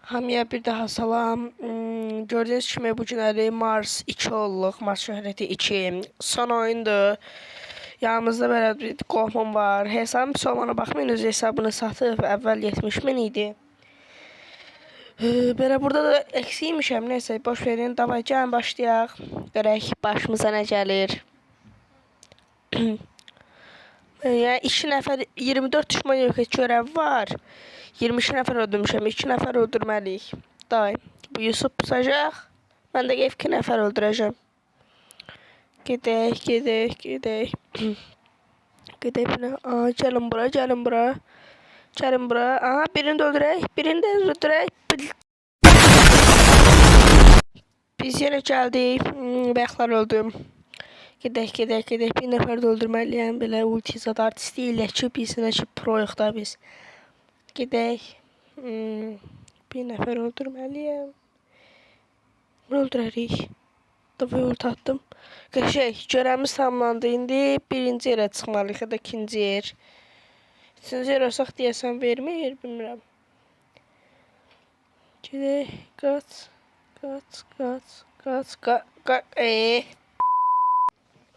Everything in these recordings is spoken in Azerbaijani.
Hamıya bir daha salam. Gördüyünüz kimi bu günləri Mars 2 olduq. Mars şöhrəti 2. Son oyundur. Yanımızda belə bir qohumum var. Hesabım pis olmana baxmayın, öz hesabını satıb əvvəl 70.000 idi. Belə burada da eksiymişəm. Neyse boş verin. Davay gəlin başlayaq. Görək başımıza nə gəlir. Yəni 2 nəfər 24 düşman yox et görev var. 22 nəfər öldürmüşəm. 2 nəfər öldürməliyik. Day. Bu Yusuf pusacaq. Mən də 2 nəfər öldürəcəm. Gedək, gedək, gedək. Gedək buna. Aa, gəlin bura, gəlin bura. Gəlin bura. Aha, birini də öldürək. Birini də öldürək. Biz yenə gəldik. Bəyəxlər öldüm. Gedək, gedək, gedək. Bir nəfər də öldürməliyəm. Belə ultizat artisti ilə ki, bilsinə ki, proyuq da biz. Gedək. Bir nəfər öldürməliyəm. Öldürərik. Davay ulti attım. Qəşək, görəvimiz tamamlandı. İndi birinci yerə çıxmalıyıq ya da ikinci yer. Üçüncü yer olsaq deyəsən vermir, bilmirəm. Gedək, qaç, qaç, qaç, qaç, qaç,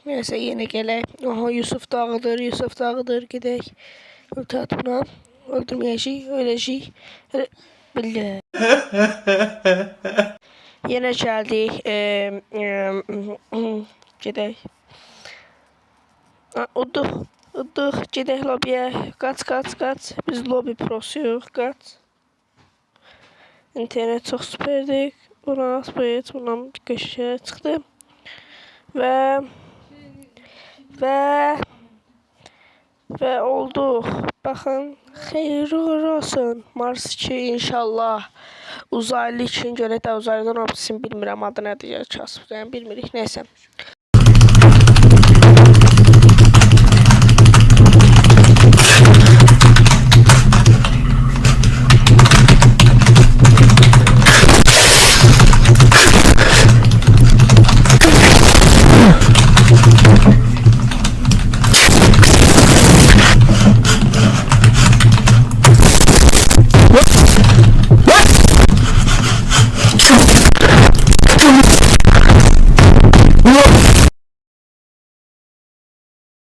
Neyse yine gələk. Aha, Yusuf dağıdır, Yusuf dağıdır. Gedək. Ulti at buna. Öldürməyəcək, öləcək. Billə. Yenə gəldik. Gedək. Udduq, udduq. Gedək lobiyə. Qaç, qaç, qaç. Biz lobi prosuyuq. Qaç. İnternet çox süperdik. Buna asbayet. Bundan köşəyə çıxdı. Və oldu. Baxın, xeyir olsun. Mars 2 inşallah. Uzaylı için görək də uzaylıdan olsun, bilmirəm adı nədir ya, kasıb, yəni bilmirik, neysə.